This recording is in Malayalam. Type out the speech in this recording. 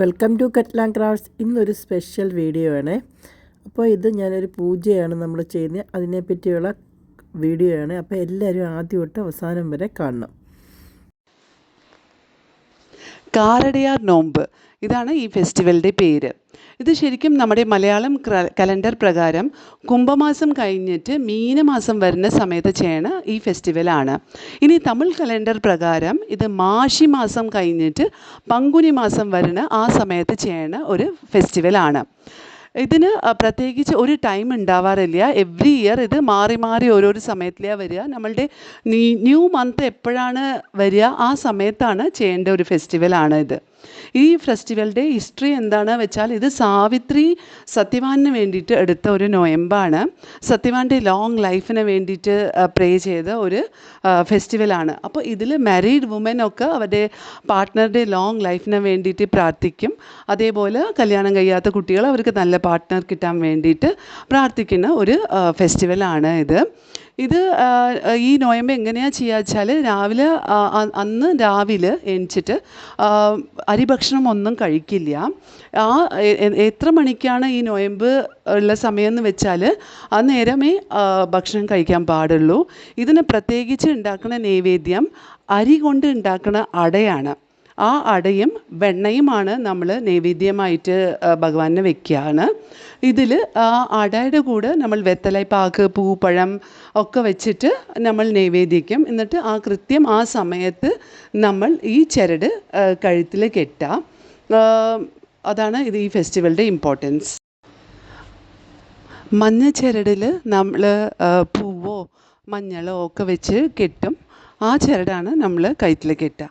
Welcome to Katlan crafts. ഇന്നൊരു സ്പെഷ്യൽ വീഡിയോ ആണ്. അപ്പോൾ ഇത് ഞാനൊരു പൂജയാണ് നമ്മൾ ചെയ്യുന്നത്, അതിനെപ്പറ്റിയുള്ള വീഡിയോ ആണ്. അപ്പോൾ എല്ലാവരും ആദ്യം തൊട്ട് അവസാനം വരെ കാണണം. കാരടയാർ നോമ്പ്, ഇതാണ് ഈ ഫെസ്റ്റിവലിൻ്റെ പേര്. ഇത് ശരിക്കും നമ്മുടെ മലയാളം കലണ്ടർ പ്രകാരം കുംഭമാസം കഴിഞ്ഞിട്ട് മീനമാസം വരുന്ന സമയത്ത് ചെയ്യണ ഈ ഫെസ്റ്റിവലാണ്. ഇനി തമിഴ് കലണ്ടർ പ്രകാരം ഇത് മാശി മാസം കഴിഞ്ഞിട്ട് പങ്കുനി മാസം വരുന്ന ആ സമയത്ത് ചെയ്യണ ഒരു ഫെസ്റ്റിവലാണ്. ഇതിന് പ്രത്യേകിച്ച് ഒരു ടൈം ഉണ്ടാവാറില്ല. എവ്രി ഇയർ ഇത് മാറി മാറി ഓരോരോ സമയത്തിലാണ് വരിക. നമ്മളുടെ ന്യൂ മന്ത് എപ്പോഴാണ് വരിക ആ സമയത്താണ് ചെയ്യേണ്ട ഒരു ഫെസ്റ്റിവലാണ് ഇത്. ഈ ഫെസ്റ്റിവലിൻ്റെ ഹിസ്റ്ററി എന്താണെന്ന് വെച്ചാൽ, ഇത് സാവിത്രി സത്യവാനിന് വേണ്ടിയിട്ട് എടുത്ത ഒരു നൊയമ്പാണ്. സത്യവാൻ്റെ ലോങ് ലൈഫിന് വേണ്ടിയിട്ട് പ്രേ ചെയ്ത ഒരു ഫെസ്റ്റിവലാണ്. അപ്പോൾ ഇതിൽ മാരീഡ് വുമനൊക്കെ അവരുടെ പാർട്ട്ണറുടെ ലോങ് ലൈഫിന് വേണ്ടിയിട്ട് പ്രാർത്ഥിക്കും. അതേപോലെ കല്യാണം കഴിയാത്ത കുട്ടികൾ അവർക്ക് നല്ല പാർട്ട്ണർ കിട്ടാൻ വേണ്ടിയിട്ട് പ്രാർത്ഥിക്കുന്ന ഒരു ഫെസ്റ്റിവലാണ് ഇത്. ഈ നോയമ്പ് എങ്ങനെയാണ് ചെയ്യുക വെച്ചാൽ, അന്ന് രാവിലെ എണിച്ചിട്ട് അരിഭക്ഷണം ഒന്നും കഴിക്കില്ല. എത്ര മണിക്കാണ് ഈ നോയമ്പ് ഉള്ള സമയം എന്ന് വെച്ചാൽ അന്നേരമേ ഭക്ഷണം കഴിക്കാൻ പാടുള്ളൂ. ഇതിന് പ്രത്യേകിച്ച് ഉണ്ടാക്കുന്ന നൈവേദ്യം അരി കൊണ്ട് ഉണ്ടാക്കുന്ന അടയാണ്. ആ അടയും വെണ്ണയുമാണ് നമ്മൾ നൈവേദ്യമായിട്ട് ഭഗവാനെ വെക്കുകയാണ്. ഇതിൽ ആ അടയുടെ കൂടെ നമ്മൾ വെത്തലൈ പാക്ക്, പൂപ്പഴം ഒക്കെ വെച്ചിട്ട് നമ്മൾ നൈവേദ്യിക്കും. എന്നിട്ട് കൃത്യം ആ സമയത്ത് നമ്മൾ ഈ ചരട് കഴുത്തിൽ കെട്ടുക. അതാണ് ഈ ഫെസ്റ്റിവലിൻ്റെ ഇമ്പോർട്ടൻസ്. മഞ്ഞ ചരടിൽ നമ്മൾ പൂവോ മഞ്ഞളോ ഒക്കെ വെച്ച് കെട്ടും. ആ ചരടാണ് നമ്മൾ കഴുത്തിൽ കെട്ടുക.